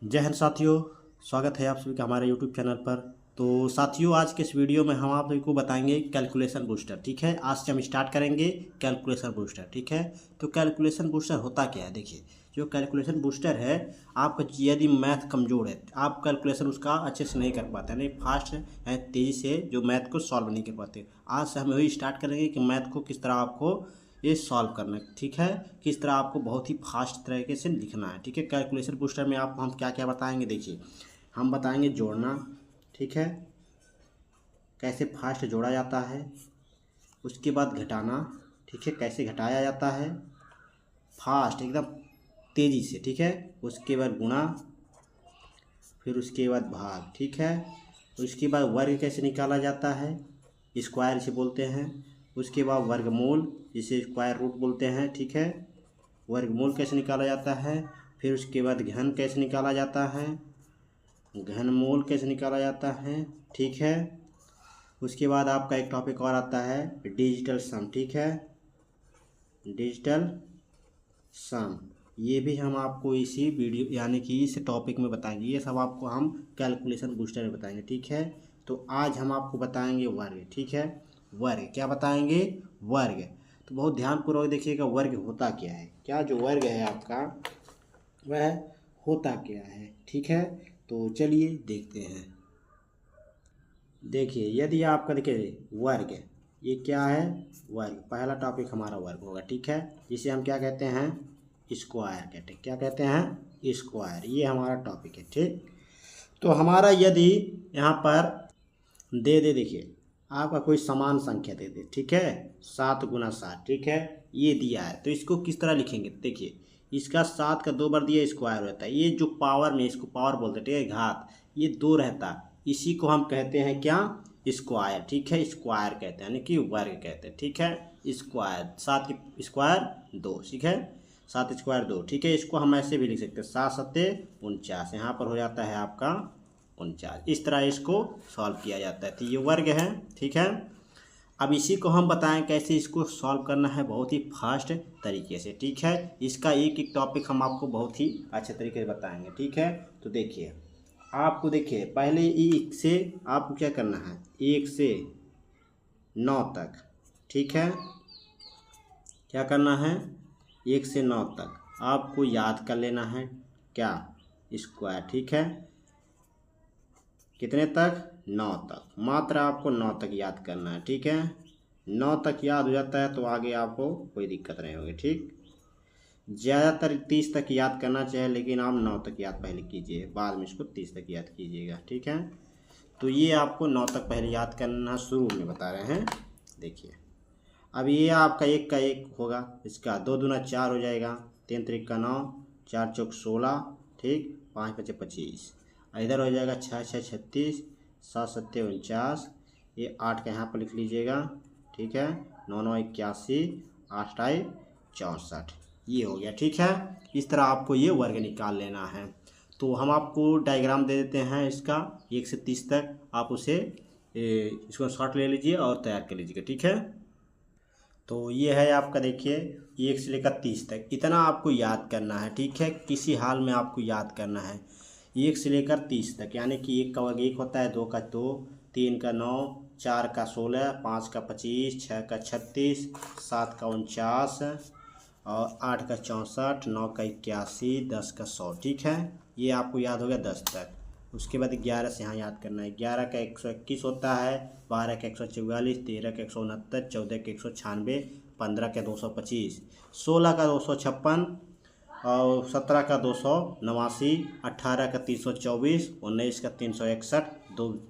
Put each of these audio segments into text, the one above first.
जय हिंद साथियों। स्वागत है आप सभी का हमारे यूट्यूब चैनल पर। तो साथियों, आज के इस वीडियो में हम आप सभी को बताएंगे कैलकुलेशन बूस्टर। ठीक है, आज से हम स्टार्ट करेंगे कैलकुलेशन बूस्टर। ठीक है, तो कैलकुलेशन बूस्टर होता क्या है? देखिए, जो कैलकुलेशन बूस्टर है, आपका यदि मैथ कमज़ोर है, आप कैलकुलेशन उसका अच्छे से नहीं कर पाते, नहीं फास्ट है, तेज़ी से जो मैथ को सॉल्व नहीं कर पाते। आज से हम वही स्टार्ट करेंगे कि मैथ को किस तरह आपको ये सॉल्व करना है। ठीक है, किस तरह आपको बहुत ही फास्ट तरीके से लिखना है। ठीक है, कैलकुलेशन बूस्टर में आप हम क्या क्या बताएंगे? देखिए, हम बताएंगे जोड़ना। ठीक है, कैसे फास्ट जोड़ा जाता है। उसके बाद घटाना। ठीक है, कैसे घटाया जाता है फास्ट एकदम तेज़ी से। ठीक है, उसके बाद गुणा, फिर उसके बाद भाग। ठीक है, उसके बाद वर्ग कैसे निकाला जाता है, स्क्वायर इसे बोलते हैं। उसके बाद वर्गमूल, जिसे स्क्वायर रूट बोलते हैं। ठीक है, वर्गमूल कैसे निकाला जाता है। फिर उसके बाद घन कैसे निकाला जाता है, घनमूल कैसे निकाला जाता है। ठीक है, उसके बाद आपका एक टॉपिक और आता है डिजिटल सम। ठीक है, डिजिटल सम, ये भी हम आपको इसी वीडियो यानी कि इस टॉपिक में बताएंगे। ये सब आपको हम कैलकुलेशन बूस्टर में बताएंगे। ठीक है, तो आज हम आपको बताएंगे वर्ग। ठीक है, वर्ग क्या बताएंगे? वर्ग। तो बहुत ध्यानपूर्वक देखिएगा, वर्ग होता क्या है, क्या जो वर्ग है आपका वह होता क्या है। ठीक है, तो चलिए देखते हैं। देखिए, यदि आपका देखिए वर्ग, ये क्या है? वर्ग, पहला टॉपिक हमारा वर्ग होगा। ठीक है, जिसे हम क्या कहते हैं? स्क्वायर कहते हैं। क्या कहते हैं? स्क्वायर। ये हमारा टॉपिक है। ठीक, तो हमारा यदि यहाँ पर दे देखिए, आपका कोई समान संख्या दे दे। ठीक है, 7 × 7। ठीक है, ये दिया है, तो इसको किस तरह लिखेंगे? देखिए, इसका 7 का 2 बार दिया स्क्वायर रहता है। ये जो पावर में, इसको पावर बोलते हैं। ठीक है, घात, ये 2 रहता है, इसी को हम कहते हैं क्या? स्क्वायर। ठीक है, स्क्वायर कहते हैं, यानी कि वर्ग कहते हैं। ठीक है, स्क्वायर, 7 की स्क्वायर 2। ठीक है, 7 स्क्वायर 2। ठीक है, इसको हम ऐसे भी लिख सकते हैं, 7 सत्ते 49। यहाँ पर हो जाता है आपका 49। इस तरह इसको सॉल्व किया जाता है। तो ये वर्ग है। ठीक है, अब इसी को हम बताएं कैसे इसको सॉल्व करना है, बहुत ही फास्ट तरीके से। ठीक है, इसका एक एक टॉपिक हम आपको बहुत ही अच्छे तरीके से बताएंगे। ठीक है, तो देखिए, आपको देखिए पहले 1 से आपको क्या करना है, 1 से 9 तक। ठीक है, क्या करना है? 1 से 9 तक आपको याद कर लेना है, क्या? स्क्वायर। ठीक है, कितने तक? 9 तक, मात्र आपको 9 तक याद करना है। ठीक है, 9 तक याद हो जाता है तो आगे आपको कोई दिक्कत नहीं होगी। ठीक, ज़्यादातर 30 तक याद करना चाहिए, लेकिन आप 9 तक याद पहले कीजिए, बाद में इसको 30 तक याद कीजिएगा। ठीक है, तो ये आपको 9 तक पहले याद करना शुरू में बता रहे हैं। देखिए, अब ये आपका 1 का 1 होगा, इसका 2 दूना 4 हो जाएगा, 3 त्रिक का 9, 4 चौक 16। ठीक, 5 पचे 25। इधर हो जाएगा 6 6 36, 7 सत्ते 49। ये 8 का यहाँ पर लिख लीजिएगा। ठीक है, 9 9 81, 8 8 64। ये हो गया। ठीक है, इस तरह आपको ये वर्ग निकाल लेना है। तो हम आपको डायग्राम दे देते हैं इसका, 1 से 30 तक। आप उसे इसको शॉर्ट ले लीजिए और तैयार कर लीजिएगा। ठीक है, तो ये है आपका, देखिए 1 से लेकर 30 तक इतना आपको याद करना है। ठीक है, किसी हाल में आपको याद करना है 1 से लेकर 30 तक, यानी कि 1 का वर्ग 1 होता है, 2 का 2, 3 का 9, 4 का 16, 5 का 25, 6 का 36, 7 का 49, और 8 का 64, 9 का 81, 10 का 100। ठीक है, ये आपको याद हो गया 10 तक। उसके बाद 11 से यहाँ याद करना है। 11 का 121 होता है, 12 का 144, 13 का 169, 14 का 196, 15 का 225, 16 का 256, और 17 का 289, 18 का 324, 19 का 361,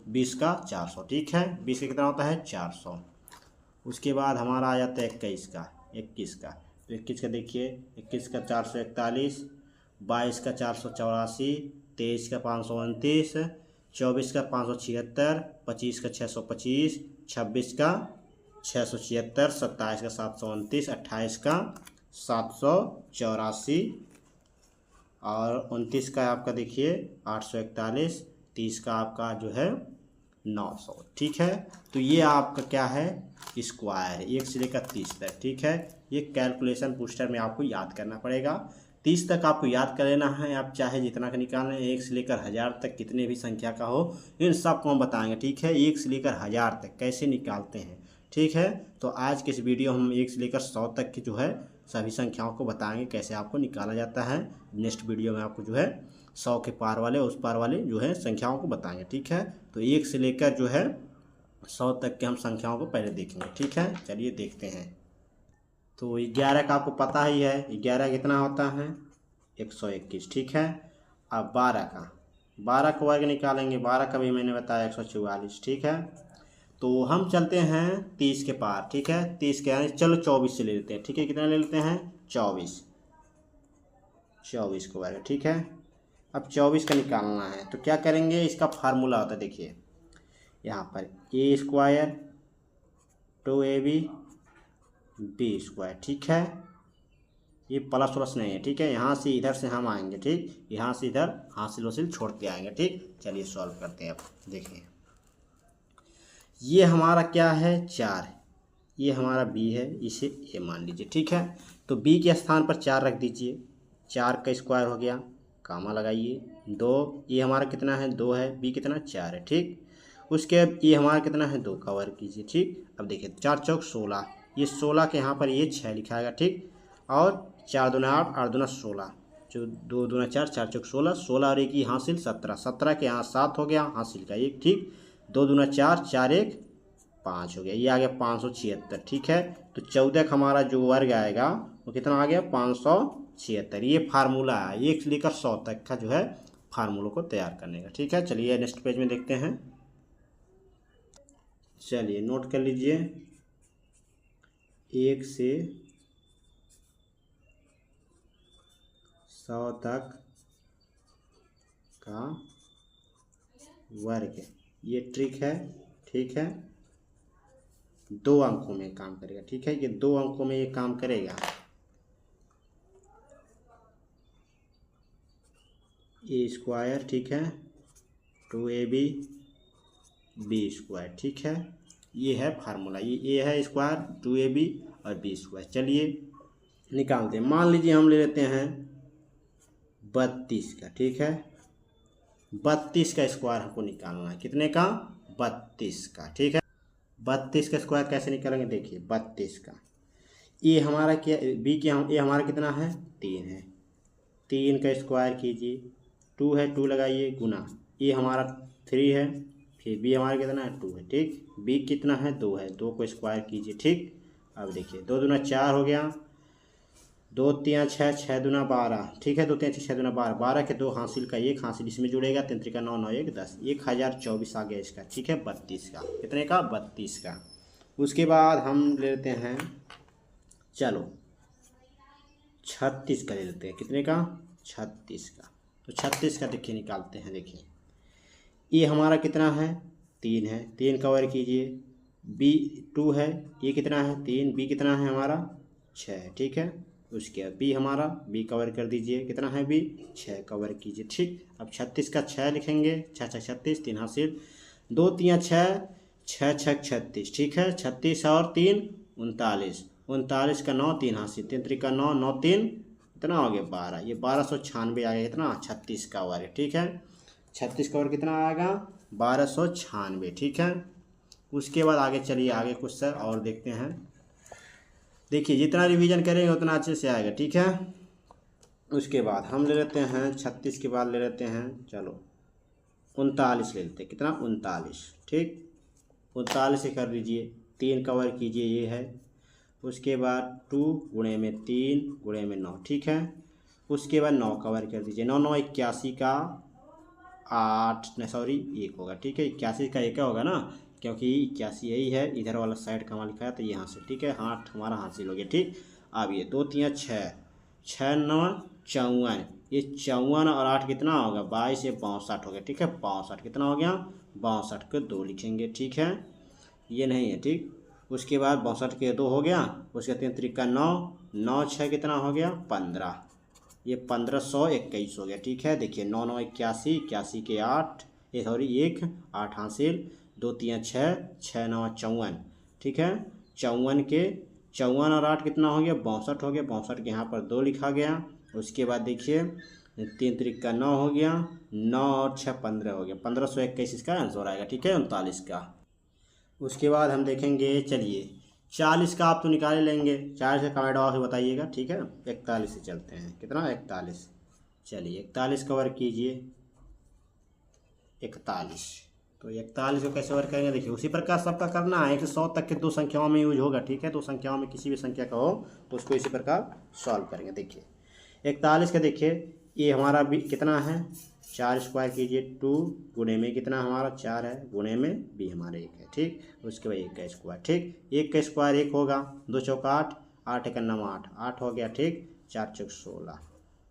20 का 400। ठीक है, 20 का कितना होता है? 400। उसके बाद हमारा आ जाता है 21 का। 21 का, तो 21 का देखिए, 21 का 441, 22 का 484, 23 का 529, 24 का 576, 25 का 625, 26 का 676, 27 का 729, 28 का 784, और 29 का आपका देखिए 841, 30 का आपका जो है 900। ठीक है, तो ये आपका क्या है? स्क्वायर, 1 से लेकर 30 तक। ठीक है, ये कैलकुलेशन बूस्टर में आपको याद करना पड़ेगा। 30 तक आपको याद कर लेना है। आप चाहे जितना का निकालें, 1 से लेकर 1000 तक कितने भी संख्या का हो, इन सब को हम बताएंगे, ठीक है। 1 से लेकर 1000 तक कैसे निकालते हैं, ठीक है। तो आज के इस वीडियो हम 1 से लेकर 100 तक की जो है सभी संख्याओं को बताएंगे कैसे आपको निकाला जाता है। नेक्स्ट वीडियो में आपको जो है 100 के पार वाले उस पार वाले जो है संख्याओं को बताएंगे, ठीक है। तो 1 से लेकर जो है 100 तक के हम संख्याओं को पहले देखेंगे, ठीक है। चलिए देखते हैं। तो 11 का आपको पता ही है, 11 कितना होता है 121, ठीक है। अब 12 का वर्ग निकालेंगे, 12 का भी मैंने बताया 144, ठीक है। तो हम चलते हैं 30 के पार, ठीक है। 30 के यानी चलो 24 से ले लेते हैं, ठीक है। कितना ले लेते हैं 24 को वर्ग, ठीक है। अब 24 का निकालना है तो क्या करेंगे, इसका फार्मूला होता है, देखिए यहाँ पर a² 2ab b², ठीक है। ये प्लस प्लस नहीं है, ठीक है। यहाँ से इधर से हम आएंगे, ठीक, यहाँ से इधर हासिल वसील छोड़ते आएंगे, ठीक। चलिए सॉल्व करते हैं। अब देखिए ये हमारा क्या है 4, ये हमारा b है, इसे a मान लीजिए, ठीक है। तो b के स्थान पर 4 रख दीजिए, 4 का स्क्वायर हो गया, कामा लगाइए। 2, ये हमारा कितना है 2 है, b कितना 4 है, ठीक। उसके बाद ये हमारा कितना है 2 का वर्ग कीजिए, ठीक। अब देखिए 4 चौक 16, ये 16 के यहाँ पर ये 6 लिखाएगा, ठीक। और 4 दूना 8, 8 दूना 16, जो 2 दूना 4, 4 चौक 16, 16 और 1 की हासिल 17, 17 के यहाँ 7 हो गया, हासिल का 1, ठीक। 2 दूना 4, 4 1 5 हो गया, ये आ गया 576, ठीक है। तो 14 का हमारा जो वर्ग आएगा वो कितना आ गया 576। ये फार्मूला है 1 से लेकर 100 तक का जो है फार्मूलों को तैयार करने का, ठीक है। चलिए नेक्स्ट पेज में देखते हैं। चलिए नोट कर लीजिए, 1 से 100 तक का वर्ग, ये ट्रिक है, ठीक है। 2 अंकों में काम करेगा, ठीक है। ये 2 अंकों में ये काम करेगा। a², ठीक है, 2ab b², ठीक है। ये है फार्मूला, ये a है स्क्वायर, 2ab और b²। चलिए निकालते हैं। मान लीजिए हम ले लेते हैं 32 का, ठीक है। 32 का स्क्वायर हमको निकालना है, कितने का 32 का, ठीक है। 32 का स्क्वायर कैसे निकालेंगे, देखिए 32 का ये हमारा क्या b के ये हमारा कितना है 3 है, 3 का स्क्वायर कीजिए, 2 है 2 लगाइए गुना, ये हमारा 3 है, फिर b हमारा कितना है 2 है, ठीक। b कितना है 2 है, 2 को स्क्वायर कीजिए, ठीक। अब देखिए 2 दूना 4 हो गया, 2 3 6, 6 दूना 12, ठीक है। 2 3 6 दूना 12, 12 के 2 हासिल का 1 हासिल इसमें जुड़ेगा, 3 3 9 9 1 10, 1024 आ गया इसका, ठीक है। 32 का, कितने का 32 का। उसके बाद हम ले लेते हैं, चलो 36 का ले लेते हैं, कितने का 36 का। तो 36 का देखिए निकालते हैं, देखिए ये हमारा कितना है 3 है, 3 का वर्ग कीजिए, b 2 है, ये कितना है 3, b कितना है हमारा 6 है, ठीक है। उसके बाद b हमारा b का वर्ग कर दीजिए, कितना है b 6 का वर्ग कीजिए, ठीक। अब 36 का 6 लिखेंगे, 6 6 36, 3 हासिल, 2 3 6, 6 6 36, ठीक है। 36 और 3 39, 39 का 9, 3 हासिल, 3 3 का 9, 9 3 कितना हो गया 12, ये 1296 आ गया, कितना 36 का वर्ग, ठीक है। 36 का वर्ग कितना आएगा 1296, ठीक है। उसके बाद आगे चलिए, आगे कुछ सर और देखते हैं। देखिए जितना रिवीजन करेंगे उतना अच्छे से आएगा, ठीक है। उसके बाद हम ले लेते हैं 36 के बाद ले लेते हैं, चलो 39 ले लेते हैं, कितना 39, ठीक। 39 से कर लीजिए, 3 का वर्ग कीजिए, ये है। उसके बाद 2 गुणे में 3 गुणे में 9, ठीक है। उसके बाद 9 का वर्ग कर दीजिए, 9 9 81 का 8 नहीं सॉरी 1 होगा, ठीक है। 81 का 1 होगा ना, क्योंकि 81 यही है, इधर वाला साइड का हमारा लिखा है, तो यहाँ से, ठीक है। 8 हमारा हासिल हो गया, ठीक। अब ये 2 3 6, 6 9 54, ये 54 और 8 कितना होगा 22, ये 62 हो गया, ठीक है। 62 कितना हो गया 62 के 2 लिखेंगे, ठीक है। ये नहीं है, ठीक। उसके बाद 62 के 2 हो गया, उसके 3 3 का 9, 9 6 कितना हो गया 15, ये 1521 हो गया, ठीक है। देखिए 9 9 81, 81 के 8, ये सॉरी 1 8 हासिल, 2 3 6, 6 9 54, ठीक है। 54 के 54 और 8 कितना हो गया 62 हो गया, 62 के यहाँ पर 2 लिखा गया। उसके बाद देखिए 3 त्रिक का 9 हो गया, 9 और 6 15 हो गया, 1521 इसका आंसर आएगा। ठीक है, 39 का। उसके बाद हम देखेंगे, चलिए 40 का आप तो निकाल लेंगे, 40 का कमेंट बॉक्स में बताइएगा। ठीक है, 41 से चलते हैं, कितना 41। चलिए 41 का वर्क कीजिए, 41। तो 41 को कैसे वर्क करेंगे, देखिए उसी प्रकार सबका करना है। 1 से 100 तक के 2 संख्याओं में यूज होगा। ठीक है, 2 संख्याओं में किसी भी संख्या का हो तो उसको इसी प्रकार सॉल्व करेंगे। देखिए 41 का देखिए ये हमारा भी कितना है, 4 स्क्वायर कीजिए, 2 गुणे में कितना हमारा 4 है, गुणे में भी हमारे 1 है। ठीक, उसके बाद 1 का स्क्वायर। ठीक, 1 का स्क्वायर 1 होगा, 2 चौका 8, 8 एक 9 8, 8 हो गया। ठीक, 4 चौक 16,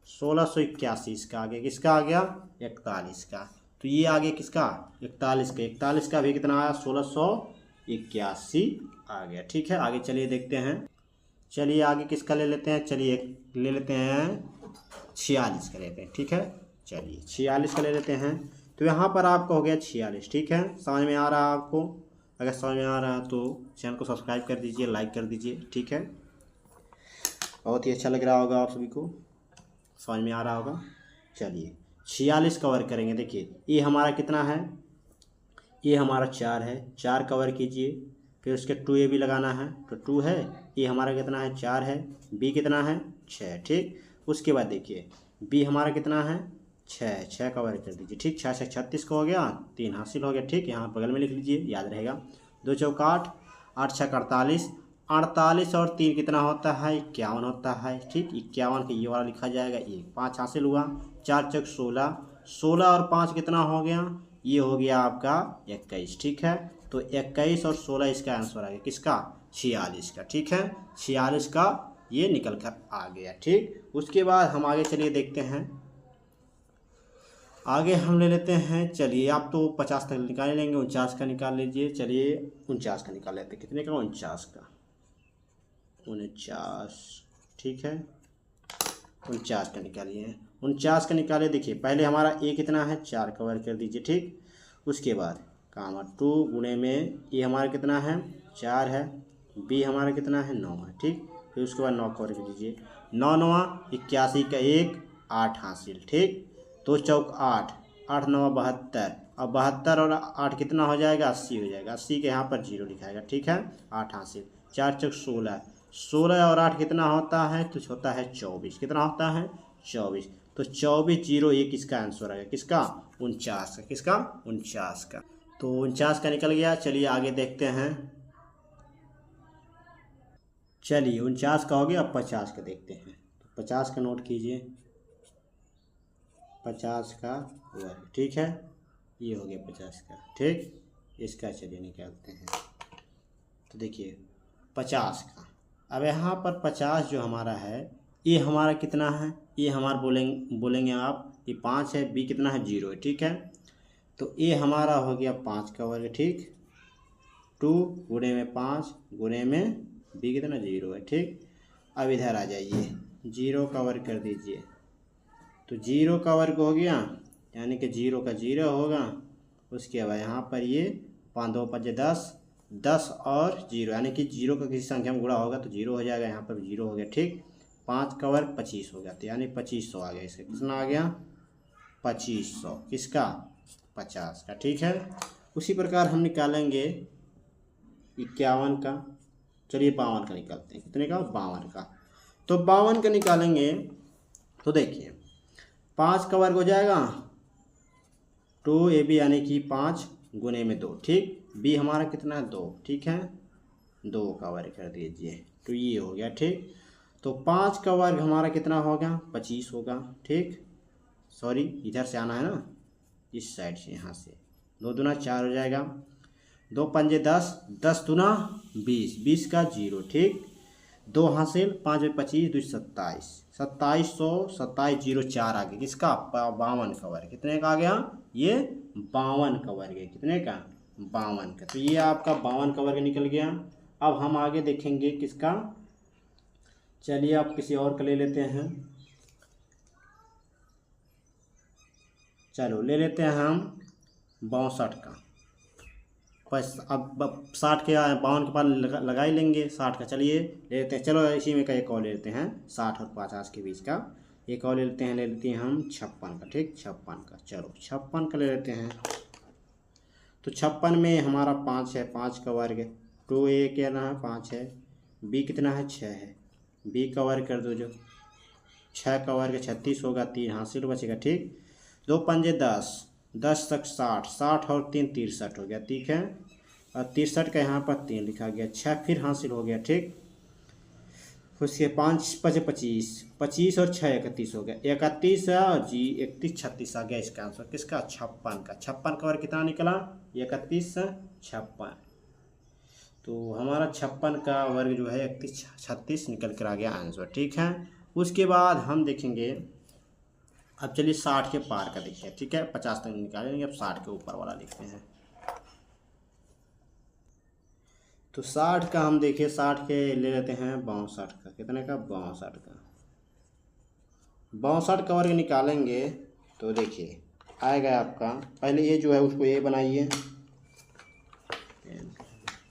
1681 इसका आगे किसका आ गया, 41 का। तो ये आगे किसका, 41 का। 41 का भी कितना आया, 1681 आ गया। ठीक है, आगे चलिए देखते हैं। चलिए आगे किसका ले लेते हैं, चलिए ले लेते हैं 46 का लेते हैं। ठीक है, चलिए 46 का ले लेते हैं। तो यहाँ पर आपका हो गया 46। ठीक है, समझ में आ रहा है आपको? अगर समझ में आ रहा है तो चैनल को सब्सक्राइब कर दीजिए, लाइक कर दीजिए। ठीक है, बहुत ही अच्छा लग रहा होगा आप सभी को, समझ में आ रहा होगा। चलिए 46 कवर करेंगे। देखिए ये हमारा कितना है, ये हमारा 4 है, 4 कवर कीजिए, फिर उसके 2a भी लगाना है, तो 2 है। ये हमारा कितना है, 4 है, b कितना है 6। ठीक, उसके बाद देखिए b हमारा कितना है 6, 6 कवर कर दीजिए। ठीक, 6 से 36 का हो गया, 3 हासिल हो गया। ठीक, यहाँ बगल में लिख लीजिए, याद रहेगा। 2 चौका 8, 8 छः 48, 48 और 3 कितना होता है, 51 होता है। ठीक, 51 का ये वाला लिखा जाएगा, ये 5 हासिल हुआ। 4 चौक 16, 16 और 5 कितना हो गया, ये हो गया आपका 21। ठीक है, तो 21 और 16 इसका आंसर आ गया, किसका, 46 का। ठीक है, 46 का ये निकल कर आ गया। ठीक, उसके बाद हम आगे चलिए देखते हैं। आगे हम ले लेते हैं, चलिए आप तो 50 तक निकाल लेंगे, 49 का निकाल लीजिए। चलिए 49 का निकाल लेते हैं, कितने का, 49 का, 49। ठीक है, 49 का निकालिए, 49 का निकालिए। देखिए पहले हमारा a कितना है, 4 कवर कर दीजिए। ठीक, उसके बाद कामा 2 गुणे में ये हमारा कितना है, 4 है, b हमारा कितना है 9 है। ठीक, फिर उसके बाद 9 कवर कर दीजिए। 9 9 81 का 1, 8 हासिल। ठीक, 2 चौक 8, 8 9 72, अब 72 और 8 कितना हो जाएगा, 80 हो जाएगा। 80 के यहाँ पर 0 लिखाएगा। ठीक है, 8 हासिल। 4 चौक 16, 16 और 8 कितना होता है, तो होता है 24। कितना होता है, 24। तो 24 0 1 इसका आंसर आएगा, किसका, 49 का। किसका, 49 का। तो 49 का निकल गया। चलिए आगे देखते हैं। चलिए 49 का हो गया, अब 50 का देखते हैं। तो 50 का नोट कीजिए, 50 का वर्ग। ठीक है, ये हो गया 50 का। ठीक, इसका चलिए निकालते हैं। तो देखिए 50 का, अब यहाँ पर 50 जो हमारा है, ये हमारा कितना है, ये हमारा बोलेंगे आप, ये 5 है, b कितना है 0 है। ठीक है, तो ये हमारा हो गया 5 का वर्ग। ठीक, 2 गुणे में 5 गुणे में b कितना 0 है। ठीक, अब इधर आ जाइए, 0 का वर्ग कर दीजिए। तो 0 का वर्ग हो गया, यानी कि 0 का 0 होगा। उसके बाद यहाँ पर ये 5 2 5 10, 10 और 0, यानी कि 0 का किसी संख्या में गुणा होगा तो 0 हो जाएगा। यहाँ पर 0 हो गया। ठीक, 5 का वर्ग 25 हो गया, तो यानी 2500 आ गया। इसका कितना आ गया, 2500। किसका, 50 का। ठीक है, उसी प्रकार हम निकालेंगे 51 का। चलिए 52 का निकालते हैं, कितने का, 52 का। तो 52 का निकालेंगे तो देखिए 5 का वर्ग हो जाएगा 2ab, यानी कि 5 गुणे में 2। ठीक, b हमारा कितना है 2। ठीक है, 2 का वर्ग कर दीजिए, तो ये हो गया। ठीक, तो 5 का वर्ग हमारा कितना होगा, 25 होगा। ठीक, सॉरी इधर से आना है ना, इस साइड से, यहाँ से 2 दूना 4 हो जाएगा, 2 पंजे 10, 10 दूना 20, 20 का 0। ठीक, 2 हासिल, 5 में 25, 2 27, 2700, 2704 आ गया। किसका, 52 का वर्ग। कितने का आ गया, ये 52 का वर्ग है। कितने का, 52 का। तो ये आपका 52 का वर्ग निकल गया। अब हम आगे देखेंगे किसका, चलिए आप किसी और का ले लेते हैं। चलो ले लेते हैं हम 62 का। बस अब 60 के 52 के पास लगा ही लेंगे 60 का। चलिए ले लेते हैं, चलो इसी में का एक और ले लेते हैं 60 और 50 के बीच का। एक और ले लेते हैं हम 56 का, ठीक, 56 का। चलो 56 का ले लेते हैं। तो 56 में हमारा 5 है, 5 का वर्ग, 2a क्या ना है 5 है, b कितना है 6 है, b का वर्ग कर दो, जो 6 का वर्ग 36 होगा, 3 हासिल बचेगा, ठीक। 2 पंजे 10, 10 तक 60, 60 और 3 63 हो गया, ठीक है। और 63 का यहाँ पर 3 लिखा गया, 6 फिर हासिल हो गया, ठीक। उसके 5 पचे 25, 25 और 6 31 हो गया, 31 है और जी 31 36 आ गया इसका आंसर किसका 56 का। 56 का वर्ग कितना निकला 31 56। तो हमारा 56 का वर्ग जो है 31 36 निकल कर आ गया आंसर, ठीक है। उसके बाद हम देखेंगे, अब चलिए 60 के पार का देखिए, ठीक है। 50 तक निकालेंगे, अब 60 के ऊपर वाला लिखते हैं। तो 60 का हम देखिए, 60 के ले लेते हैं 62 का, कितने का 62 का। 62 का वर्ग निकालेंगे तो देखिए आएगा आपका, पहले ये जो है उसको ये बनाइए,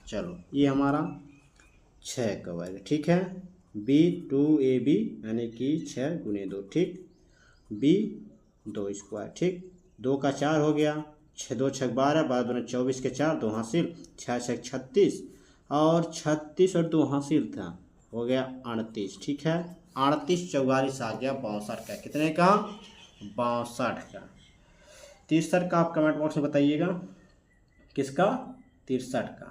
चलो ये हमारा 6 का वर्ग, ठीक है। b2ab यानी कि 6 गुने 2, ठीक, b 2 स्क्वायर, ठीक। 2 का 4 हो गया, 6 2 6 12, 12 दूनी 24 के 4, 2 हासिल, 6 6 36 और 36 और 2 हासिल था, हो गया 38, ठीक है। 38 44 आ गया 62 का, कितने का 62 का। 63 का आप कमेंट बॉक्स में बताइएगा, किसका 63 का।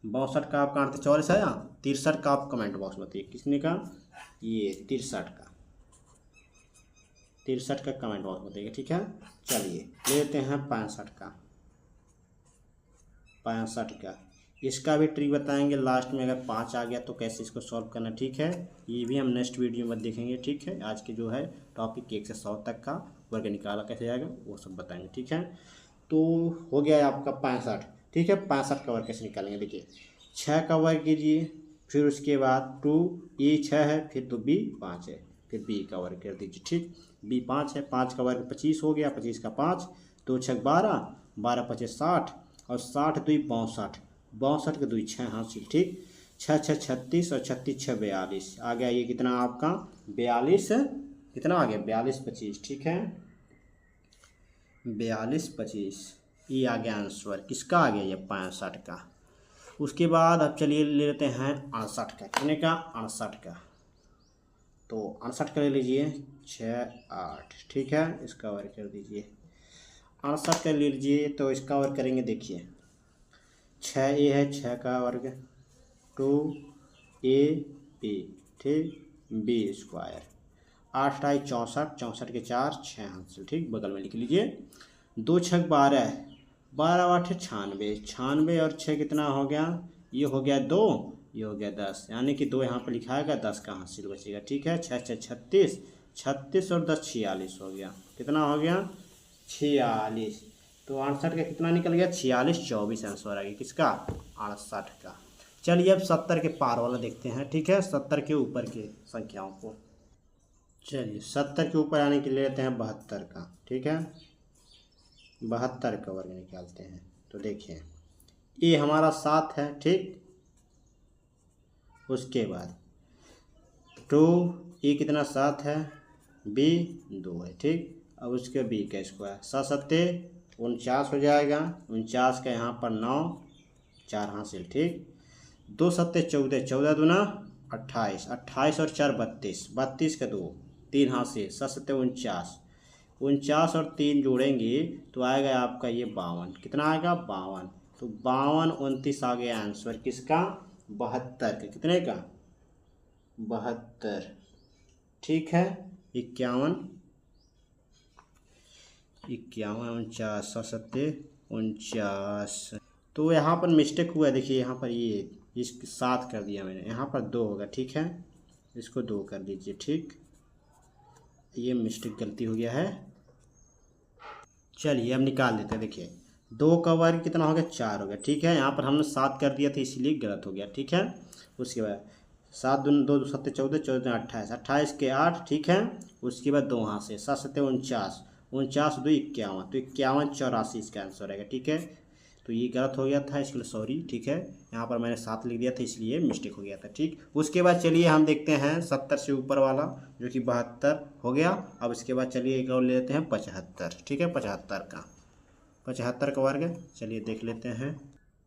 62 का आपका 38 44 आया, 63 का आप कमेंट बॉक्स में बताइए किसने का, ये 63 का। 63 का कमेंट बॉक्स में बताइए, ठीक है। चलिए ले लेते हैं 65 का। 65 का इसका भी ट्रिक बताएंगे लास्ट में, अगर 5 आ गया तो कैसे इसको सॉल्व करना, ठीक है। ये भी हम नेक्स्ट वीडियो में देखेंगे, ठीक है। आज के जो है टॉपिक 1 से 100 तक का वर्ग निकाला कैसे जाएगा वो सब बताएंगे, ठीक है। तो हो गया आपका 65, ठीक है। 65 का वर्ग कैसे निकालेंगे देखिए, 6 का वर्ग कीजिए, फिर उसके बाद 2 ये 6 है, फिर तो b 5 है, फिर b का वर्ग कर दीजिए, ठीक। b 5 है, 5 का वर्ग 25 हो गया, 25 का 5, 2 6 12, 12 25 60 और 60 2 62, 62 के 2 6 हासिल, ठीक। 6 6 36 और 36 6 42 आ गया, ये कितना आपका 42, कितना आ गया 42 25, ठीक है। 42 25 ये आ गया आंसर, किसका आ गया ये 65 का। उसके बाद अब चलिए ले लेते हैं 68 का, कितने का 68 का। तो 68 का ले लीजिए 6 8, ठीक है, इसका वर्ग कर दीजिए। 68 का ले लीजिए तो इसका वर्ग करेंगे, देखिए 6 ए है, 6 का वर्ग 2 ए बी, ठीक, बी स्क्वायर, 8 8 64, 64 के 4 6 हासिल, ठीक, बगल में लिख लीजिए। 2 6 12, 12 8 96, 96 और 6 कितना हो गया, ये हो गया 2, ये हो गया 10, यानी कि 2 यहाँ पर लिखाएगा, 10 का हासिल बचेगा, ठीक है। 6 6 36, 36 और 10 46 हो गया, कितना हो गया 46। तो 68 का कितना निकल गया 46 24 आंसर आ गया किसका 68 का। चलिए अब 70 के पार वाला देखते हैं, ठीक है, 70 के ऊपर के संख्याओं को। चलिए 70 के ऊपर आने के लिए लेते हैं 72 का, ठीक है। 72 का वर्ग निकालते हैं तो देखिए ये हमारा 7 है, ठीक। उसके बाद 2 ये कितना 7 है, b 2 है, ठीक। अब उसके b का स्क्वायर, 7 7 49 हो जाएगा, 49 का यहाँ पर 9 4 हासिल, ठीक। 2 7 14, 14 दूना 28, 28 और 4 32, 32 का 2 3 हासिल, 7 7 49, 49 और 3 जोड़ेंगे तो आएगा आपका ये 52, कितना आएगा 52। तो 52 29 आ गया आंसर किसका 72 का, कितने का 72, ठीक है। 51 49 7 49, तो यहाँ पर मिस्टेक हुआ है, देखिए यहाँ पर ये इसके 7 कर दिया मैंने, यहाँ पर 2 होगा, ठीक है, इसको 2 कर दीजिए, ठीक, ये मिस्टेक गलती हो गया है। चलिए अब निकाल देते हैं, देखिए 2 का वर्ग कितना हो गया 4 हो गया, ठीक है। यहाँ पर हमने 7 कर दिया था इसलिए गलत हो गया, ठीक है। उसके बाद 7 2 2 7 14, 14 28, 28 के 8, ठीक है। उसके बाद 2 हाथ से 7 7 49, 49 2 51, तो 51 84 इसका आंसर रहेगा, ठीक है। तो ये गलत हो गया था, इसके लिए सॉरी। ठीक है, यहाँ पर मैंने 7 लिख दिया था इसलिए मिस्टेक हो गया था। ठीक, उसके बाद चलिए हम देखते हैं 70 से ऊपर वाला जो कि 72 हो गया। अब इसके बाद चलिए एक और ले लेते हैं 75। ठीक है, 75 का वर्ग चलिए देख लेते हैं।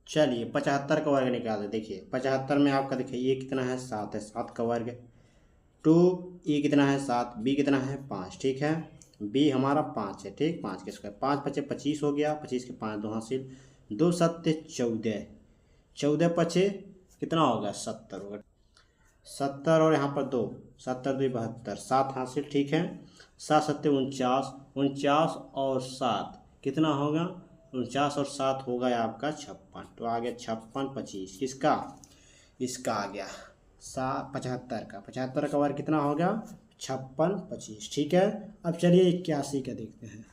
चलिए 75 का वर्ग निकाल। देखिए 75 में आपका देखिए ये कितना है 7 है, 7 का वर्ग 2, ए कितना है 7, बी कितना है 5। ठीक है, बी हमारा 5 है। ठीक, 5 के स्क्वायर 5 पचे 25 हो गया, 25 के 5 दो हासिल, 2 सत्ते 14, 14 पचे कितना होगा 70 होगा, 70 और यहाँ पर 2, 70 2 72, 7 हासिल। ठीक है, 7 सत्ते 49, 49 और 7 कितना होगा 49 और 7 होगा आपका 56। तो आ गया 56 25 किसका, इसका आ गया 75 का वर्ग कितना होगा 56 25। ठीक है, अब चलिए 81 का देखते हैं।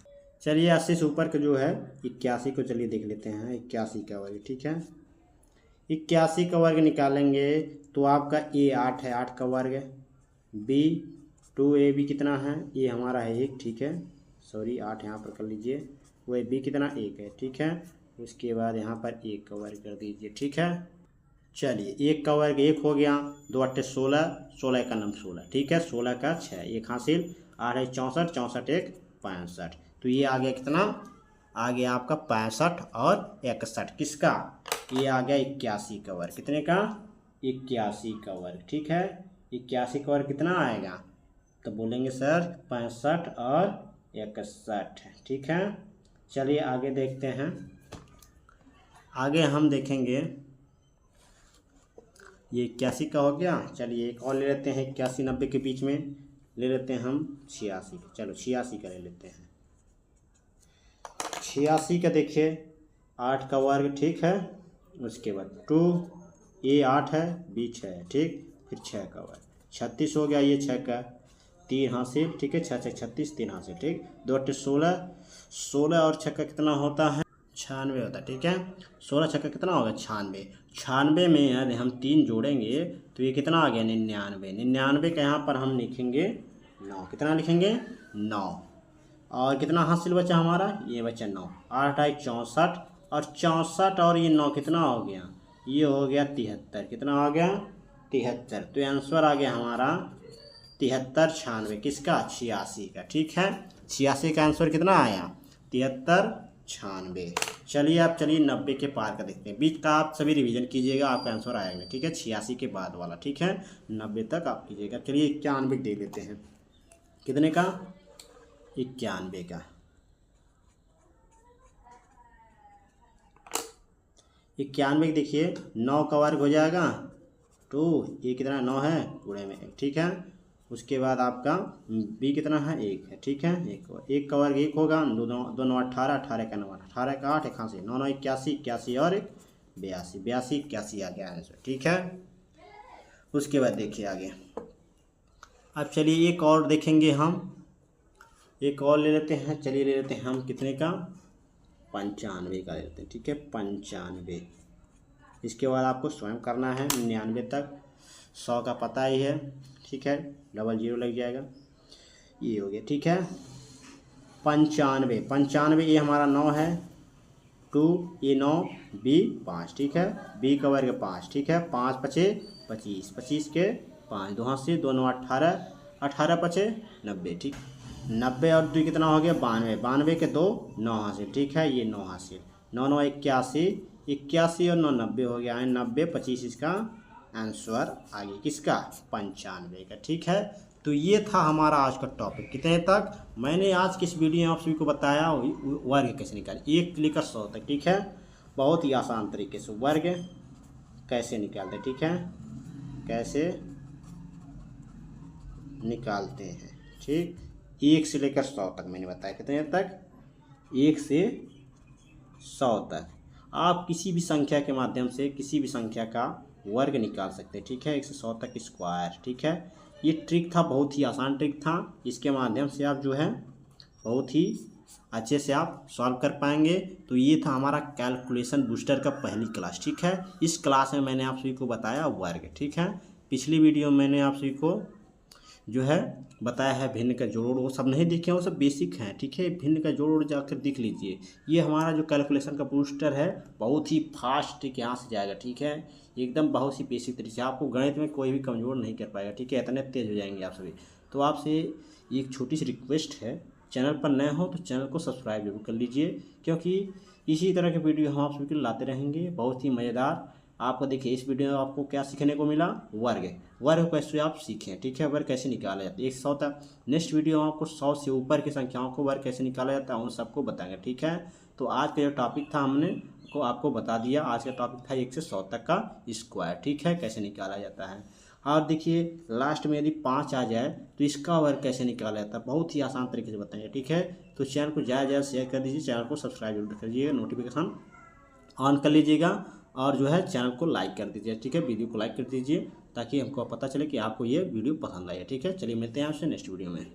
चलिए 80 से ऊपर का जो है 81 को चलिए देख लेते हैं। 81 का वर्ग, ठीक है, 81 का वर्ग निकालेंगे तो आपका ए 8 है, 8 का वर्ग, बी 2, ए बी कितना है, ए हमारा है 1। ठीक है, सॉरी 8 यहाँ पर कर लीजिए, वह बी कितना 1 है। ठीक है, उसके बाद यहाँ पर 1 का वर्ग कर दीजिए। ठीक है, चलिए 1 का वर्ग 1 हो गया, 2 8 16, 16 का 9 16। ठीक है, 16 का 6 1 हासिल, 8 है 64, 64 1 65। तो ये आ गया कितना, आ गया आपका 65 और 61 किसका, ये आ गया 81 का वर्ग। कितने का 81 का वर्ग। ठीक है, 81 का वर्ग कितना आएगा, तो बोलेंगे सर 65 और 61। ठीक है, चलिए आगे देखते हैं। आगे हम देखेंगे ये 81 का हो गया। चलिए एक और ले लेते हैं, 81 90 के बीच में ले लेते हैं हम 86। चलो 86 का ले लेते हैं। 86 का देखिए 8 का वर्ग। ठीक है, उसके बाद 2, ए 8 है, बी 6 है। ठीक, फिर 6 का वर्ग 36 हो गया, ये 6 का 3 हासिल। ठीक है, 6 6 36 3 हासिल। ठीक, 2 8 16, 16 और 6 का कितना होता है 96 होता है। ठीक है, 16 6 का कितना होगा 96। 96 में यदि हम 3 जोड़ेंगे तो ये कितना आ गया 99। 99 का यहाँ पर हम लिखेंगे 9। कितना लिखेंगे 9, और कितना हासिल बचा हमारा, ये बचा 9। 8 8 64, और 64 और ये 9 कितना हो गया, ये हो गया 73। कितना हो गया 73। तो आंसर आ गया हमारा 73 96 किसका 86 का। ठीक है, 86 का आंसर कितना आया 73 96। चलिए आप चलिए 90 के पार का देखते हैं। बीच का आप सभी रिवीजन कीजिएगा, आपका आंसर आएगा। ठीक है, 86 के बाद वाला। ठीक है, 90 तक आप कीजिएगा। चलिए 91 देख लेते हैं। कितने का 91 का। 91 देखिए 9 का वर्ग हो जाएगा 2, ये कितना 9 है पूरे में 1। ठीक है, उसके बाद आपका बी कितना है 1 है। ठीक है, 1 का वर्ग 1 होगा, 2 9 18, 18 का 9 18 का 8 81, 9 9 81, 81 और 1 82, 82 81 आ गया आंसर। ठीक है, उसके बाद देखिए आगे। अब चलिए एक और देखेंगे हम, एक और ले लेते हैं। चलिए ले लेते हैं हम कितने का 95 का ले लेते हैं। ठीक है, 95। इसके बाद आपको स्वयं करना है 99 तक। 100 का पता ही है। ठीक है, 00 लग जाएगा, ये हो गया। ठीक है, 95 ये हमारा 9 है, 2 ये 9, बी 5। ठीक है, बी का वर्ग 5। ठीक है, 5 पचे 25, 25 के 5 2 हाथ से 2 9 18, 18 पचे 90। ठीक, 90 और 2 कितना हो गया 92, 92 के 2 9 हासिल। ठीक है, ये 9 हासिल, 9 9 81, 81 और 9 90 हो गया है 90 25। इसका आंसर आगे किसका 95 का। ठीक है, तो ये था हमारा आज का टॉपिक। कितने तक मैंने आज की इस वीडियो में आप सभी को बताया वर्ग कैसे निकाले 1 से लेकर 100 तक। ठीक है, बहुत ही आसान तरीके से वर्ग कैसे निकालते। ठीक है, कैसे निकालते हैं। ठीक, 1 से लेकर 100 तक मैंने बताया। कितने तक 1 से 100 तक आप किसी भी संख्या के माध्यम से किसी भी संख्या का वर्ग निकाल सकते हैं। ठीक है, 1 से 100 तक स्क्वायर। ठीक है, ये ट्रिक था, बहुत ही आसान ट्रिक था। इसके माध्यम से आप जो है बहुत ही अच्छे से आप सॉल्व कर पाएंगे। तो ये था हमारा कैलकुलेशन बूस्टर का पहली क्लास। ठीक है, इस क्लास में मैंने आप सभी को बताया वर्ग। ठीक है, पिछली वीडियो में मैंने आप सभी को जो है बताया है भिन्न का जोड़ वो सब नहीं देखे, वो सब बेसिक हैं, ठीक है। भिन्न का जोड़ जाकर देख लीजिए। ये हमारा जो कैलकुलेशन का बूस्टर है बहुत ही फास्ट यहाँ से जाएगा, ठीक है। एकदम बहुत ही बेसिक तरीके से आपको गणित में कोई भी कमज़ोर नहीं कर पाएगा, ठीक है। इतने तेज़ हो जाएंगे आप सभी। तो आपसे एक छोटी सी रिक्वेस्ट है, चैनल पर नए हो तो चैनल को सब्सक्राइब जरूर कर लीजिए, क्योंकि इसी तरह के वीडियो हम आप सभी के लिए लाते रहेंगे, बहुत ही मज़ेदार। आपको देखिए इस वीडियो में आपको क्या सीखने को मिला, वर्ग कैसे आप सीखें, ठीक है। वर्ग कैसे निकाला जाता है 100 तक। नेक्स्ट वीडियो में आपको 100 से ऊपर की संख्याओं को वर्ग कैसे निकाला जाता है उन सबको बताएंगे, ठीक है। तो आज का जो टॉपिक था हमने को आपको बता दिया। आज का टॉपिक था 1 से 100 तक का स्क्वायर, ठीक है, कैसे निकाला जाता है। और देखिए लास्ट में यदि 5 आ जाए तो इसका वर्ग कैसे निकाला जाता है, बहुत ही आसान तरीके से बताएंगे, ठीक है। तो चैनल को ज़्यादा शेयर कर दीजिए, चैनल को सब्सक्राइब जरूर कर दीजिएगा, नोटिफिकेशन ऑन कर लीजिएगा, और जो है चैनल को लाइक कर दीजिए, ठीक है। वीडियो को लाइक कर दीजिए ताकि हमको पता चले कि आपको ये वीडियो पसंद आया, ठीक है। चलिए मिलते हैं आपसे नेक्स्ट वीडियो में।